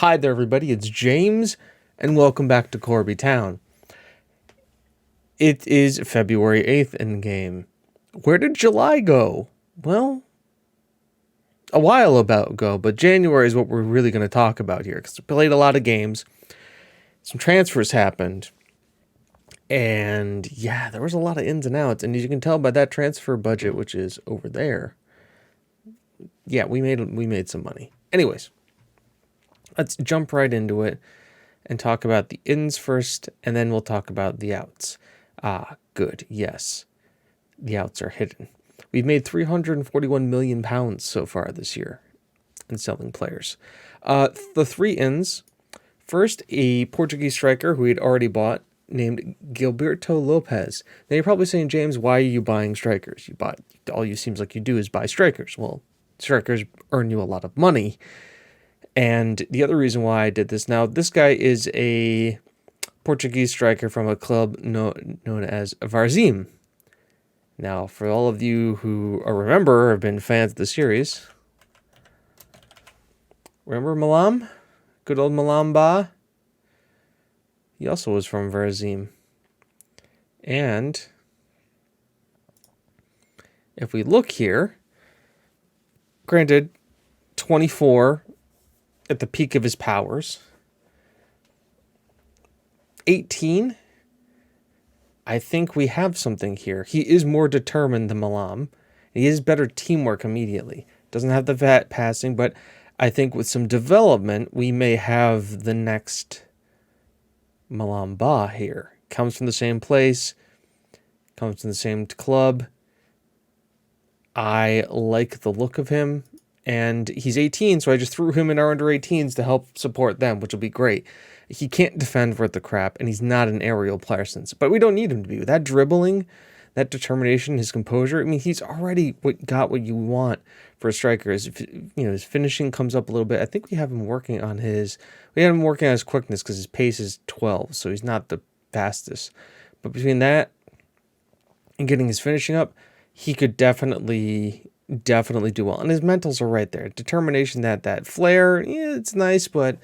Hi there, everybody. It's James, and welcome back to Corby Town. It is February 8th in game. Where did July go? Well, a while ago, but January is what we're really going to talk about here, because we played a lot of games. Some transfers happened, and yeah, there was a lot of ins and outs, and as you can tell by that transfer budget, which is over there, yeah, we made some money. Anyways, let's jump right into it and talk about the ins first, and then we'll talk about the outs. Good. Yes, the outs are hidden. We've made £341 million so far this year in selling players. The three ins. First, a Portuguese striker who we'd already bought named Gilberto Lopez. Now you're probably saying, James, why are you buying strikers? All you seems like you do is buy strikers. Well, strikers earn you a lot of money. And the other reason why I did this, now this guy is a Portuguese striker from a club known as Varzim. Now, for all of you who remember or have been fans of the series, remember Malam? Good old Malam Ba? He also was from Varzim. And if we look here, granted, 24 at the peak of his powers. 18, I think we have something here. He is more determined than Malam. He is better teamwork immediately. Doesn't have the vat passing, but I think with some development, we may have the next Malam Ba here. Comes from the same place, comes from the same club. I like the look of him, and he's 18, so I just threw him in our under-18s to help support them, which will be great. He can't defend worth the crap, and he's not an aerial player but we don't need him to be. With that dribbling, that determination, his composure, I mean, he's already got what you want for a striker. His finishing comes up a little bit. I think we have him working on his quickness because his pace is 12, so he's not the fastest. But between that and getting his finishing up, he could definitely do well. And his mentals are right there. Determination, that flair, yeah, it's nice, but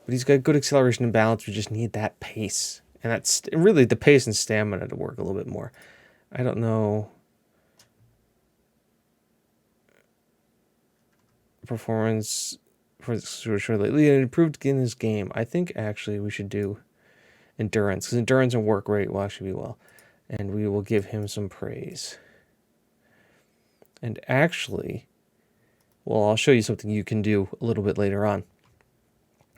he's got good acceleration and balance. We just need that pace. And that's really the pace and stamina to work a little bit more. I don't know. Performance for sure lately. It improved in this game. I think actually we should do endurance, because endurance and work rate will actually be well. And we will give him some praise. And actually, well, I'll show you something you can do a little bit later on.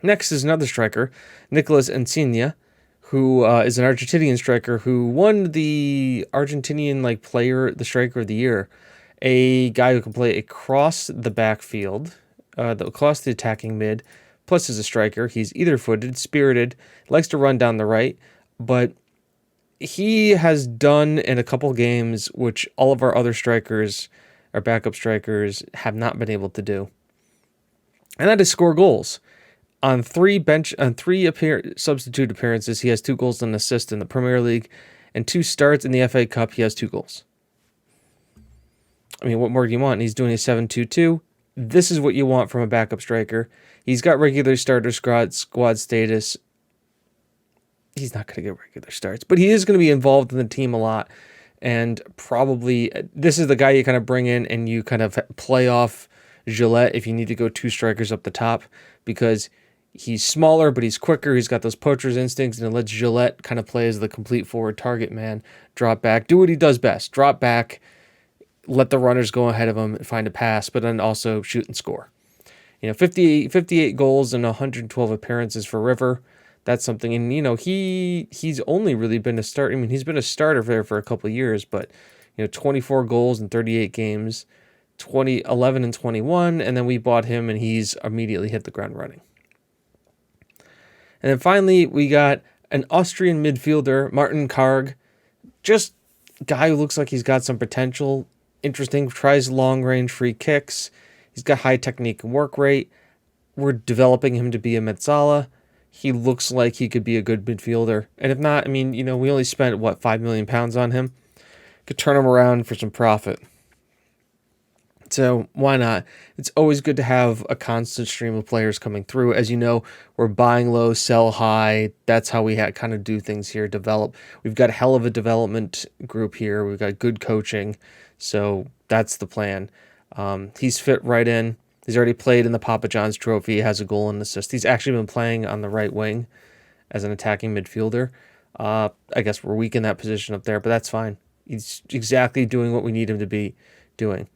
Next is another striker, Nicolas Insigne, who is an Argentinian striker who won the Argentinian the striker of the year. A guy who can play across the backfield, across the attacking mid, plus is a striker. He's either-footed, spirited, likes to run down the right, but he has done in a couple games which all of our other strikers, our backup strikers, have not been able to do. And that is score goals. On three substitute appearances, he has 2 goals and an assist in the Premier League, and 2 starts in the FA Cup, he has 2 goals. I mean, what more do you want? He's doing a 7-2-2. This is what you want from a backup striker. He's got regular starter squad status. He's not going to get regular starts, but he is going to be involved in the team a lot. And probably this is the guy you kind of bring in and you kind of play off Gillette if you need to go 2 strikers up the top, because he's smaller, but he's quicker. He's got those poacher's instincts, and it lets Gillette kind of play as the complete forward target man, drop back, do what he does best, drop back, let the runners go ahead of him and find a pass, but then also shoot and score. 58 goals and 112 appearances for River. That's something. And, he's only really been a starter. I mean, he's been a starter there for a couple of years, but, 24 goals in 38 games, 11 and 21, and then we bought him, and he's immediately hit the ground running. And then finally, we got an Austrian midfielder, Martin Karg, just a guy who looks like he's got some potential, interesting, tries long-range free kicks. He's got high technique and work rate. We're developing him to be a mezzala. He looks like he could be a good midfielder. And if not, I mean, we only spent, £5 million on him. Could turn him around for some profit. So why not? It's always good to have a constant stream of players coming through. As you know, we're buying low, sell high. That's how we kind of do things here, develop. We've got a hell of a development group here. We've got good coaching. So that's the plan. He's fit right in. He's already played in the Papa John's Trophy. He has a goal and assist. He's actually been playing on the right wing as an attacking midfielder. I guess we're weak in that position up there, but that's fine. He's exactly doing what we need him to be doing.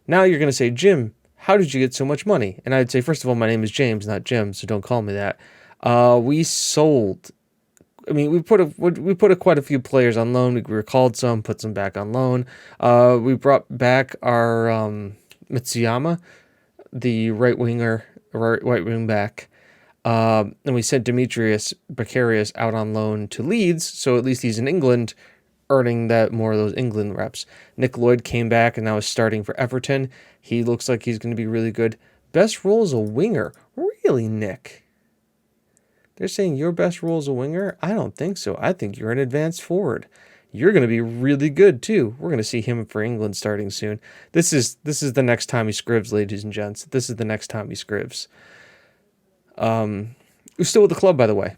Now you're going to say, Jim, how did you get so much money? And I'd say, first of all, my name is James, not Jim, so don't call me that. We sold. I mean, we put quite a few players on loan. We recalled some, put some back on loan. We brought back our Mitsuyama, the right wing back. And we sent Demetrius Becarius out on loan to Leeds, so at least he's in England, earning that more of those England reps. Nick Lloyd came back and now is starting for Everton. He looks like he's going to be really good. Best role is a winger. Really, Nick? They're saying your best role is a winger? I don't think so. I think you're an advanced forward. You're going to be really good too. We're going to see him for England starting soon. This is the next time he scribs, ladies and gents. This is the next time he scribs. Who's still with the club, by the way.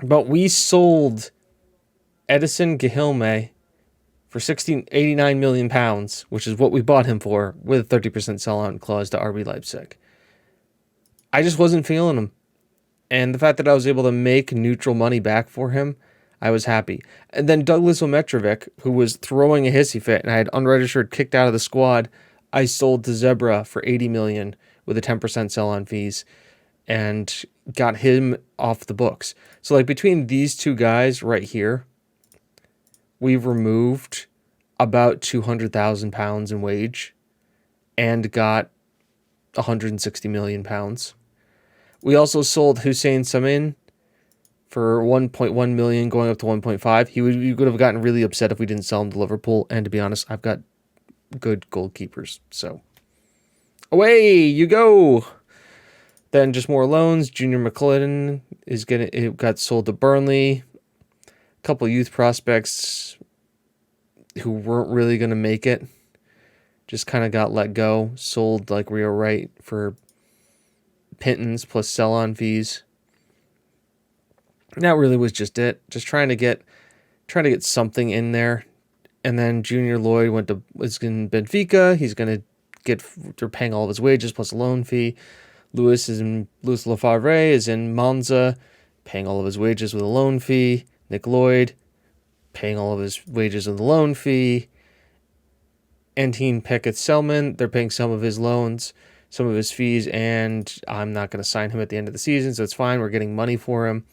But we sold Edison Guilherme for £89 million, which is what we bought him for, with a 30% sell-on clause to RB Leipzig. I just wasn't feeling him. And the fact that I was able to make neutral money back for him, I was happy. And then Douglas Ometrovic, who was throwing a hissy fit, and I had unregistered kicked out of the squad, I sold to Zebra for $80 million with a 10% sell-on fees, and got him off the books. So like between these two guys right here, we've removed about £200,000 in wage and got £160 million. We also sold Hussein Samin for 1.1 million going up to 1.5. He would have gotten really upset if we didn't sell him to Liverpool. And to be honest, I've got good goalkeepers. So away you go. Then just more loans. Junior McClellan got sold to Burnley. A couple youth prospects who weren't really going to make it just kind of got let go. Sold like Rio Wright for pittance plus sell-on fees. And that really was just it. Just trying to get something in there. And then Junior Lloyd was in Benfica. He's going to they're paying all of his wages plus a loan fee. Louis Lefavre is in Monza, paying all of his wages with a loan fee. Nick Lloyd, paying all of his wages with a loan fee. Antine Pickett-Selman, they're paying some of his loans, some of his fees, and I'm not going to sign him at the end of the season, so it's fine. We're getting money for him.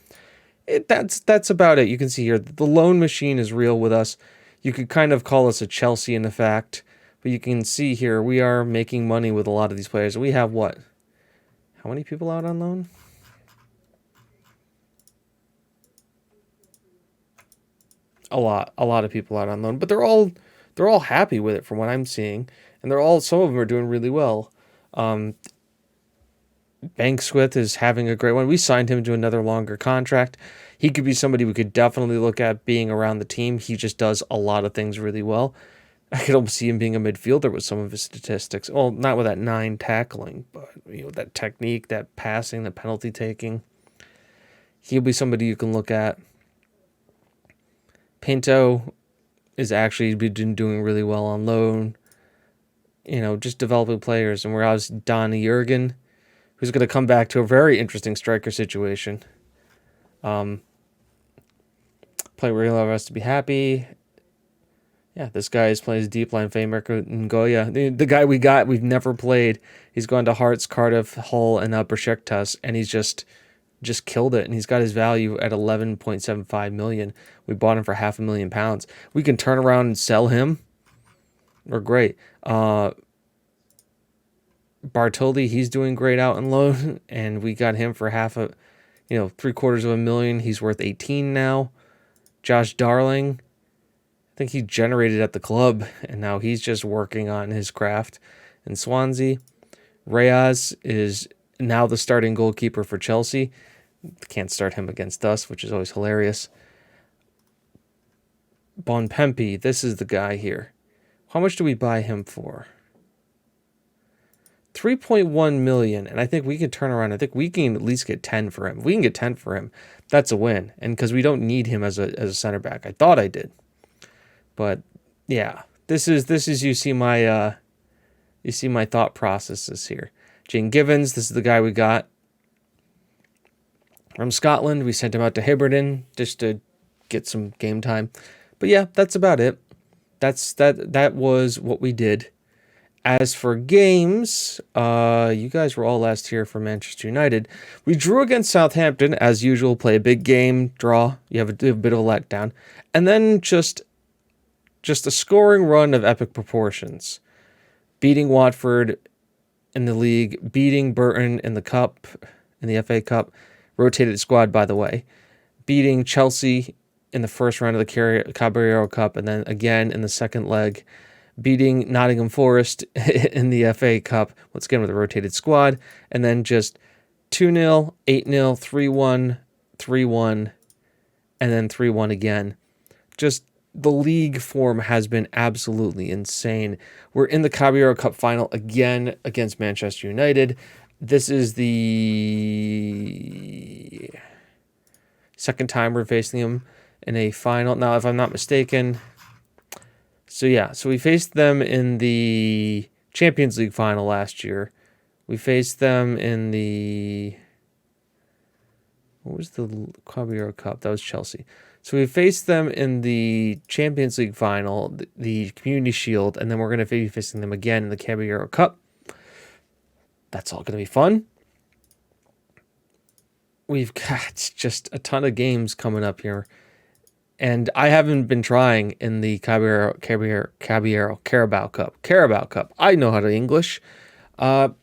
That's about it. You can see here, the loan machine is real with us. You could kind of call us a Chelsea in the fact, but you can see here, we are making money with a lot of these players. We have what? How many people out on loan? A lot of people out on loan, but they're all happy with it from what I'm seeing, and some of them are doing really well. Bankswith is having a great one. We signed him to another longer contract. He could be somebody we could definitely look at being around the team. He just does a lot of things really well. I could almost see him being a midfielder with some of his statistics. Well, not with that 9 tackling, but that technique, that passing, the penalty taking. He'll be somebody you can look at. Pinto is actually been doing really well on loan. Just developing players. And whereas Donnie Jurgen, who's going to come back to a very interesting striker situation. Play where you'll have us to be happy. Yeah, this guy plays deep line Faymark Ngoya. The guy we've never played. He's gone to Hearts, Cardiff, Hull, and Besiktas, and he's just killed it. And he's got his value at 11.75 million. We bought him for £500,000. We can turn around and sell him. We're great. Bartoli, he's doing great out in loan, and we got him for $750,000. He's worth 18 now. Josh Darling, I think he generated at the club, and now he's just working on his craft in Swansea. Reyes is now the starting goalkeeper for Chelsea. Can't start him against us, which is always hilarious. Bonpempi, this is the guy here. How much do we buy him for? 3.1 million, and I think we could turn around. I think we can at least get 10 for him. If we can get 10 for him, that's a win. And because we don't need him as a center back. I thought I did. But yeah, this is you see my thought processes here. Jane Givens, this is the guy we got from Scotland. We sent him out to Hiberton just to get some game time. But yeah, that's about it. That was what we did. As for games, you guys were all last here for Manchester United. We drew against Southampton, as usual, play a big game, draw. You have a bit of a letdown. And then just a scoring run of epic proportions. Beating Watford in the league, beating Burton in the cup, in the FA Cup. Rotated squad, by the way. Beating Chelsea in the first round of the Caballero Cup, and then again in the second leg. Beating Nottingham Forest in the FA Cup, once again with a rotated squad, and then just 2-0, 8-0, 3-1, 3-1, and then 3-1 again. Just the league form has been absolutely insane. We're in the Caballero Cup final again against Manchester United. This is the second time we're facing them in a final. Now, if I'm not mistaken... So we faced them in the Champions League final last year. We faced them in the... What was the Caballero Cup? That was Chelsea. So we faced them in the Champions League final, the Community Shield, and then we're going to be facing them again in the Caballero Cup. That's all going to be fun. We've got just a ton of games coming up here. And I haven't been trying in the Carabao Cup. I know how to English. And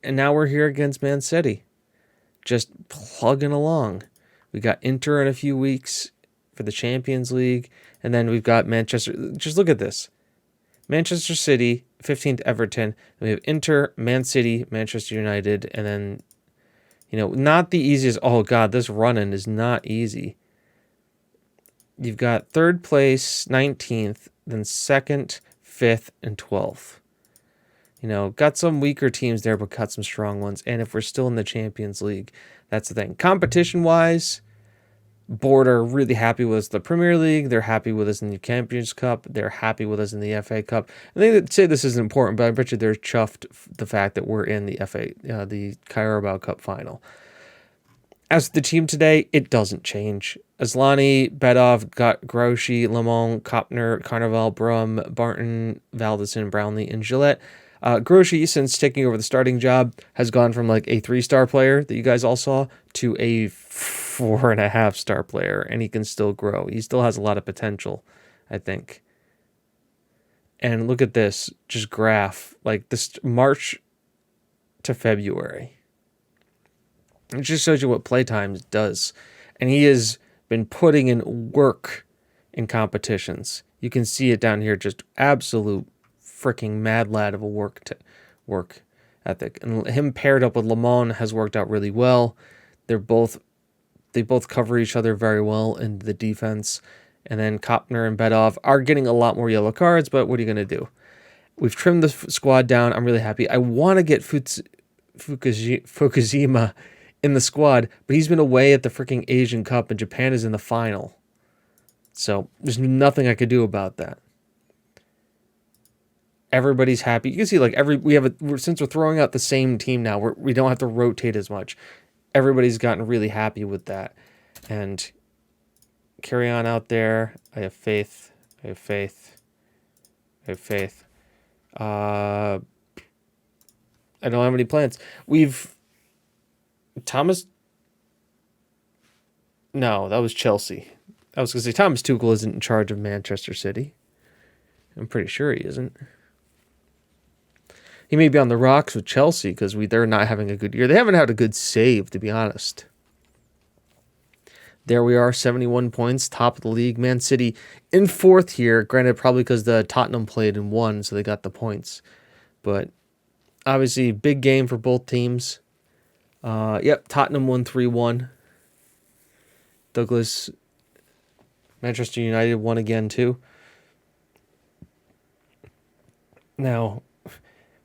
now we're here against Man City. Just plugging along. We got Inter in a few weeks for the Champions League. And then we've got Manchester. Just look at this. Manchester City, 15th Everton. And we have Inter, Man City, Manchester United. And then, not the easiest. Oh, God, this run-in is not easy. You've got third place, 19th, then second, 5th, and 12th. Got some weaker teams there, but got some strong ones. And if we're still in the Champions League, that's the thing. Competition-wise, Board are really happy with us in the Premier League. They're happy with us in the Champions Cup. They're happy with us in the FA Cup. And they say this isn't important, but I bet you they're chuffed the fact that we're in the the Carabao Cup final. As for the team today, it doesn't change. Aslani, Bedov, Grouchy, Lamont, Kopner, Carnival, Brum, Barton, Valdison, Brownlee, and Gillette. Grouchy, since taking over the starting job, has gone from like a 3-star player that you guys all saw to a 4.5-star player, and he can still grow. He still has a lot of potential, I think. And look at this, just graph, like this March to February. It just shows you what playtime does. And he has been putting in work in competitions. You can see it down here, just absolute freaking mad lad of a work ethic. And him paired up with Lamont has worked out really well. They both cover each other very well in the defense. And then Kopner and Bedov are getting a lot more yellow cards, but what are you going to do? We've trimmed the squad down. I'm really happy. I want to get Fukushima in the squad, but he's been away at the freaking Asian Cup and Japan is in the final. So there's nothing I could do about that. Everybody's happy. You can see since we're throwing out the same team now, we don't have to rotate as much. Everybody's gotten really happy with that. And carry on out there. I have faith. I don't have any plans. No, that was Chelsea. I was going to say Thomas Tuchel isn't in charge of Manchester City. I'm pretty sure he isn't. He may be on the rocks with Chelsea because they're not having a good year. They haven't had a good save, to be honest. There we are, 71 points, top of the league. Man City in 4th here. Granted, probably because the Tottenham played and won, so they got the points. But obviously, big game for both teams. Tottenham won 3-1. Douglas, Manchester United won again too. Now,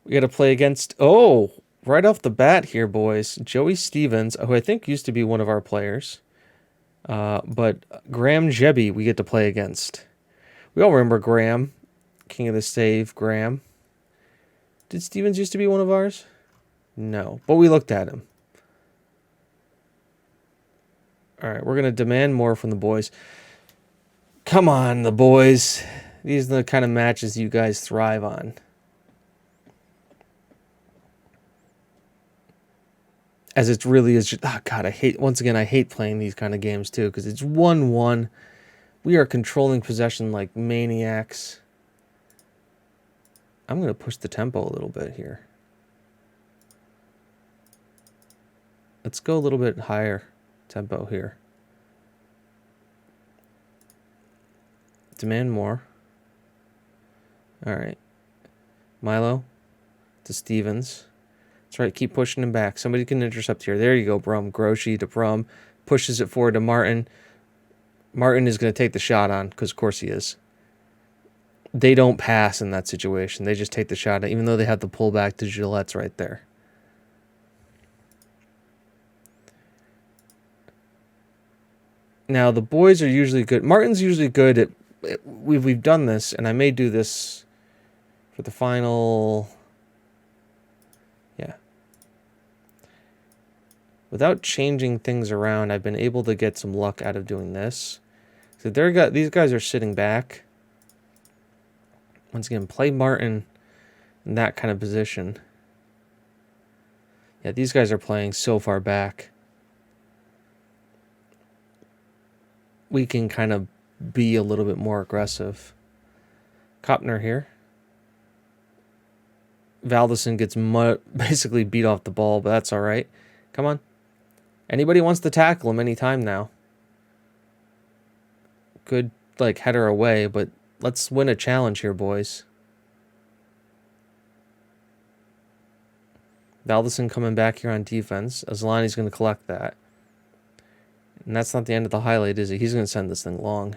We got to play against, oh, right off the bat here, boys. Joey Stevens, who I think used to be one of our players. But Graham Jebby we get to play against. We all remember Graham, King of the Save, Graham. Did Stevens used to be one of ours? No, but we looked at him. All right, we're going to demand more from the boys. Come on, the boys. These are the kind of matches you guys thrive on. As it really is just, oh God, I hate playing these kind of games too, because it's 1-1. We are controlling possession like maniacs. I'm going to push the tempo a little bit here. Let's go a little bit higher tempo here. Demand more. All right. Milo to Stevens. That's right. Keep pushing him back. Somebody can intercept here. There you go, Brum. Groshi to Brum. Pushes it forward to Martin. Martin is going to take the shot on, because of course he is. They don't pass in that situation. They just take the shot, even though they have the pullback to Gillette's right there. Now, the boys are usually good. Martin's usually good at... We've done this, and I may do this for the final... Yeah. Without changing things around, I've been able to get some luck out of doing this. So these guys are sitting back. Once again, play Martin in that kind of position. Yeah, these guys are playing so far back. We can kind of be a little bit more aggressive. Kopner here. Valdison gets basically beat off the ball, but that's all right. Come on. Anybody wants to tackle him anytime now. Good, header away, but let's win a challenge here, boys. Valdison coming back here on defense. Azlani's going to collect that. And that's not the end of the highlight, is it? He's going to send this thing long.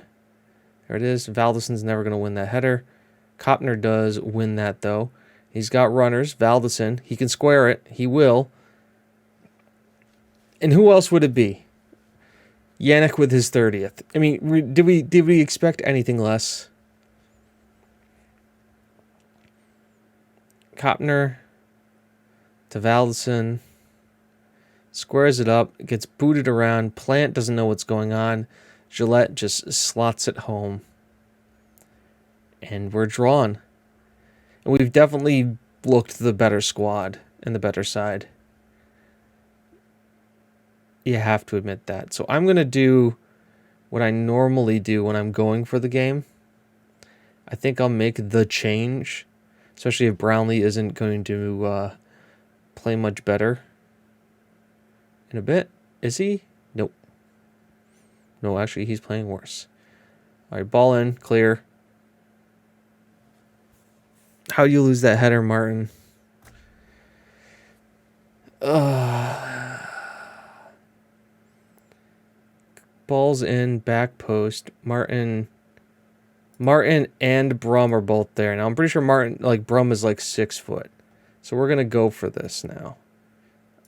There it is. Valdison's never going to win that header. Kopner does win that, though. He's got runners. Valdison, he can square it. He will. And who else would it be? Yannick with his 30th. I mean, did we expect anything less? Kopner to Valdison. Squares it up. Gets booted around. Plant doesn't know what's going on. Gillette just slots it home. And we're drawn. And we've definitely looked the better squad and the better side. You have to admit that. So I'm going to do what I normally do when I'm going for the game. I think I'll make the change, especially if Brownlee isn't going to play much better in a bit. Is he? Nope. No, actually, he's playing worse. All right, ball in, clear. How do you lose that header, Martin? Ball's in, back post. Martin and Brum are both there. Now, I'm pretty sure Brum is 6 foot. So we're going to go for this now.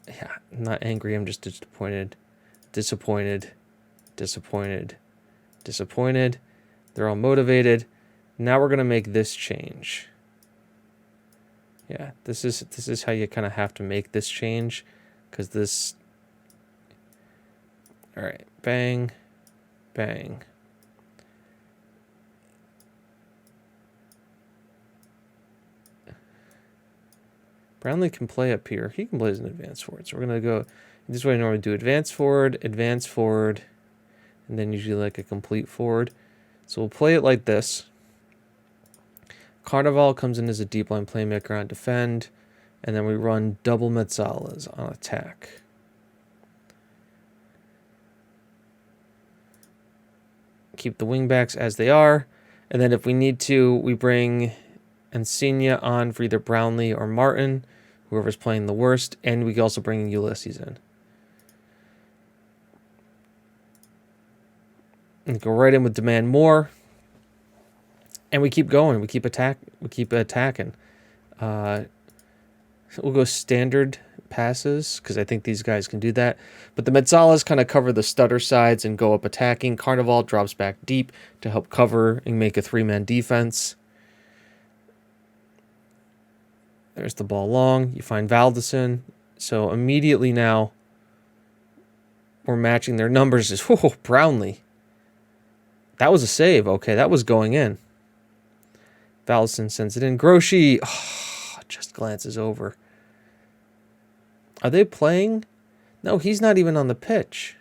Yeah, I'm not angry. I'm just disappointed. Disappointed. They're all motivated. Now we're going to make this change. Yeah, this is how you kind of have to make this change. Because this... All right, bang, bang. Brownlee can play up here. He can play as an advance forward. So we're going to go this way. I normally do advance forward, and then usually a complete forward. So we'll play it like this. Carnival comes in as a deep line playmaker on defend, and then we run double Metzalas on attack. Keep the wingbacks as they are, and then if we need to, we bring Insignia on for either Brownlee or Martin, whoever's playing the worst, and we can also bring Ulysses in. And go right in with demand more, and we keep going. We keep attacking. We'll go standard passes because I think these guys can do that. But the Metzalas kind of cover the stutter sides and go up attacking. Carnival drops back deep to help cover and make a 3-man defense. There's the ball long. You find Valdison. So immediately now we're matching their numbers. Is Brownlee. That was a save. Okay, that was going in. Valdison sends it in. Groshi just glances over. Are they playing? No, he's not even on the pitch.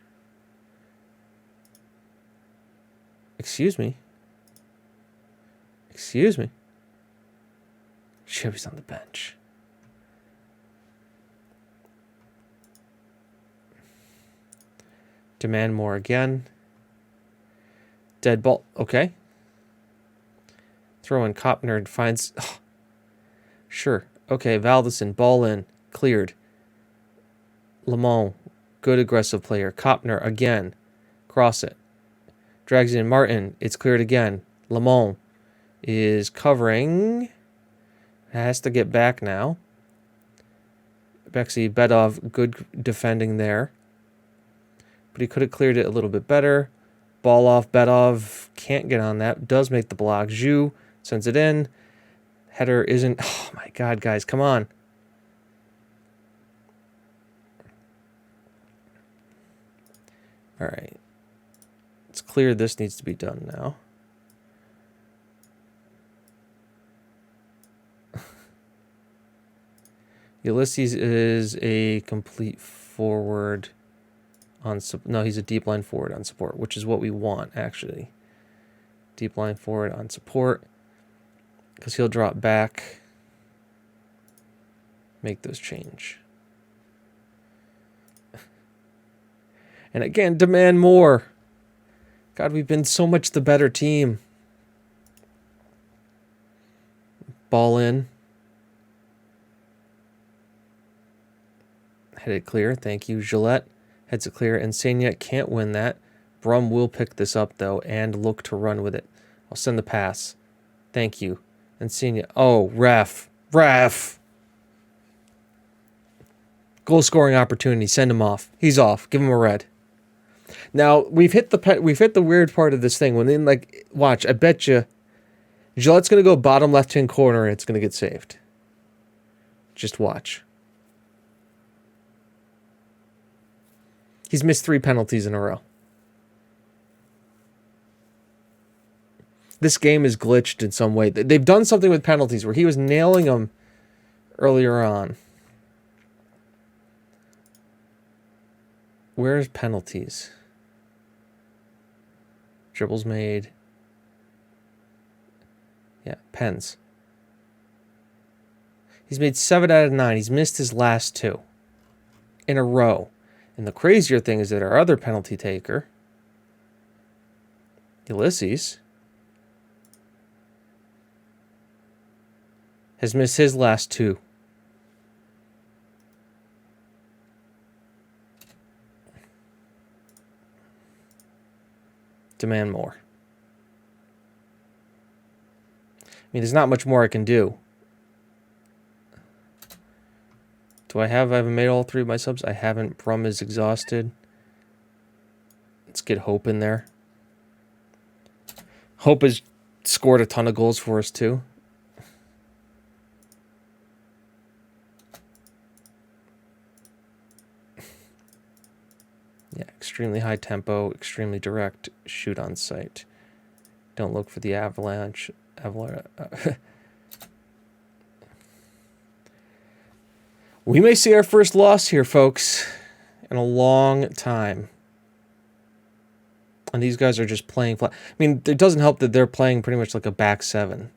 Excuse me. Excuse me. Chevy's on the bench. Demand more again. Dead ball. Okay. Throw in Kopner finds... Sure. Okay, Valdison, ball in. Cleared. Lamont, good aggressive player. Kopner again. Cross it. Drags in Martin. It's cleared again. Lamont is covering. Has to get back now. Bexy Bedov, good defending there. But he could have cleared it a little bit better. Ball off. Bedov can't get on that. Does make the block. Zhu sends it in. Header isn't... Oh my God, guys, come on. All right. It's clear this needs to be done now. Ulysses is a complete forward on... No, he's a deep line forward on support, which is what we want, actually. Deep line forward on support. Because he'll drop back. Make those change. And again, demand more. God, we've been so much the better team. Ball in. Headed clear. Thank you, Gillette. Heads it clear. And Sanyet can't win that. Brum will pick this up, though, and look to run with it. I'll send the pass. Thank you. And Sanyet. Oh, ref. Ref. Goal scoring opportunity. Send him off. He's off. Give him a red. Now, we've hit the weird part of this thing. When then, like, watch, I bet you Gillette's going to go bottom left-hand corner and it's going to get saved. Just watch. He's missed 3 penalties in a row. This game is glitched in some way. They've done something with penalties where he was nailing them earlier on. Where's penalties? Dribbles made. Yeah, pens. He's made 7 out of 9. He's missed his last 2 in a row. And the crazier thing is that our other penalty taker, Ulysses, has missed his last 2. Demand more. I mean, there's not much more I can do. Do I haven't made all 3 of my subs? I haven't. Brum is exhausted. Let's get Hope in there. Hope has scored a ton of goals for us, too. Yeah, extremely high tempo, extremely direct, shoot on sight. Don't look for the avalanche. We may see our first loss here, folks, in a long time. And these guys are just playing flat. I mean, it doesn't help that they're playing pretty much like a back 7.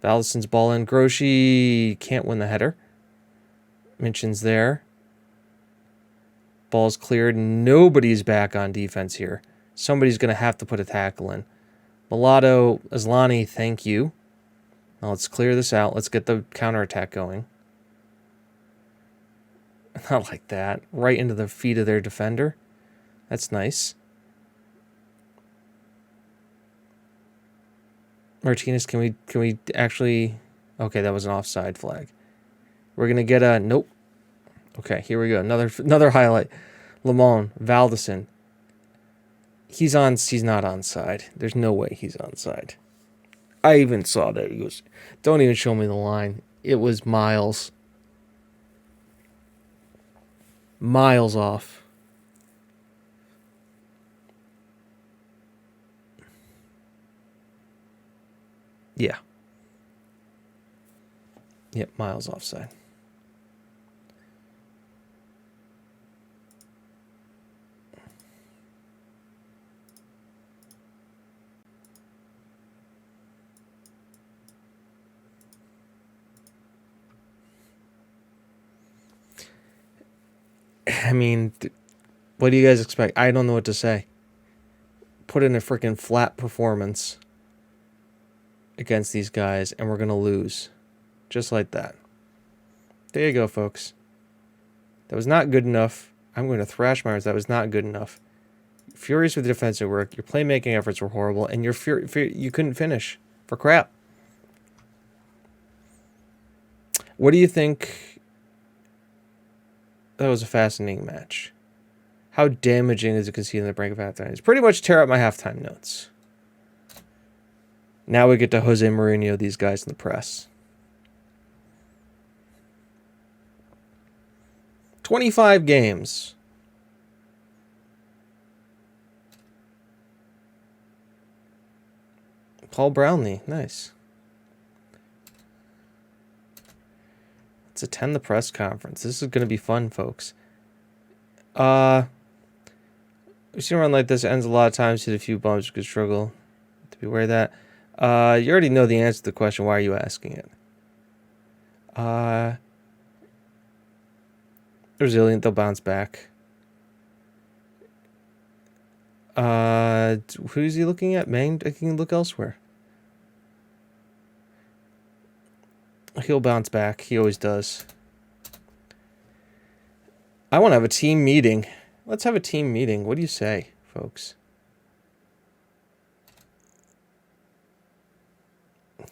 Valdison's ball in. Groshi can't win the header. Minchin's there. Ball's cleared. Nobody's back on defense here. Somebody's going to have to put a tackle in. Mulatto, Aslani, thank you. Now let's clear this out. Let's get the counterattack going. Not like that. Right into the feet of their defender. That's nice. Martinez, can we actually... Okay, that was an offside flag. We're going to get a... Nope. Okay, here we go. Another highlight. Lamont, Valdison. He's not onside. There's no way he's onside. I even saw that. He goes, don't even show me the line. It was miles. Miles off. Yeah. Yep, miles offside. I mean, what do you guys expect? I don't know what to say. Put in a freaking flat performance against these guys, and we're going to lose. Just like that. There you go, folks. That was not good enough. I'm going to thrash Myers. That was not good enough. Furious with the defensive work. Your playmaking efforts were horrible, and you couldn't finish for crap. What do you think? That was a fascinating match. How damaging is it to see in the brink of halftime? It's pretty much tear up my halftime notes. Now we get to Jose Mourinho, these guys in the press. 25 games. Paul Brownlee, nice. Let's attend the press conference. This is going to be fun, folks. We've seen a run like this ends a lot of times, hit a few bumps, you could struggle to be aware of that. You already know the answer to the question. Why are you asking it? Resilient, they'll bounce back. Who's he looking at? Maine? I can look elsewhere. He'll bounce back. He always does. I want to have a team meeting. Let's have a team meeting. What do you say, folks?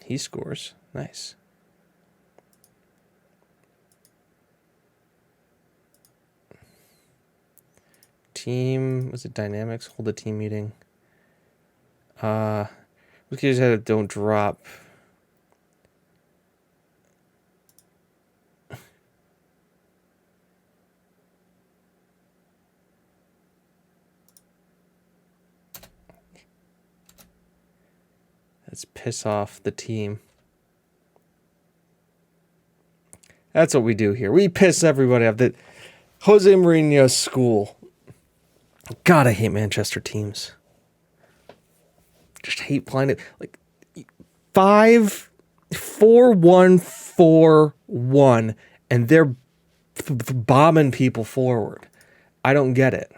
He scores. Nice. Team, was it dynamics? Hold a team meeting. We could just have don't drop. Let's piss off the team. That's what we do here. We piss everybody off. The Jose Mourinho school. God, I hate Manchester teams. Just hate playing it. Like 5-4-1-4-1, and they're bombing people forward. I don't get it.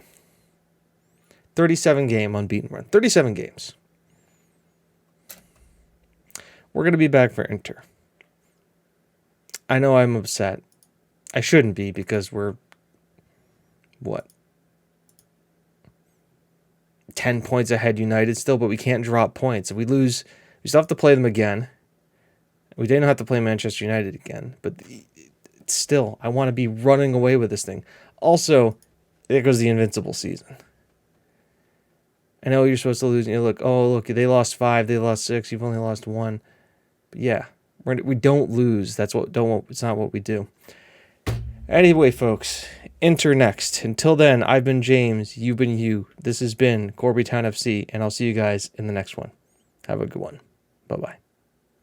37 game unbeaten run. 37 games. We're going to be back for Inter. I know I'm upset. I shouldn't be because we're, what? 10 points ahead United still, but we can't drop points. If we lose, we still have to play them again. We didn't have to play Manchester United again, but still, I want to be running away with this thing. Also, there goes the invincible season. I know you're supposed to lose, and you look, they lost 5, they lost 6, you've only lost 1. But yeah, we don't lose. It's not what we do. Anyway, folks, Inter next. Until then, I've been James, you've been you. This has been Corby Town FC, and I'll see you guys in the next one. Have a good one. Bye-bye.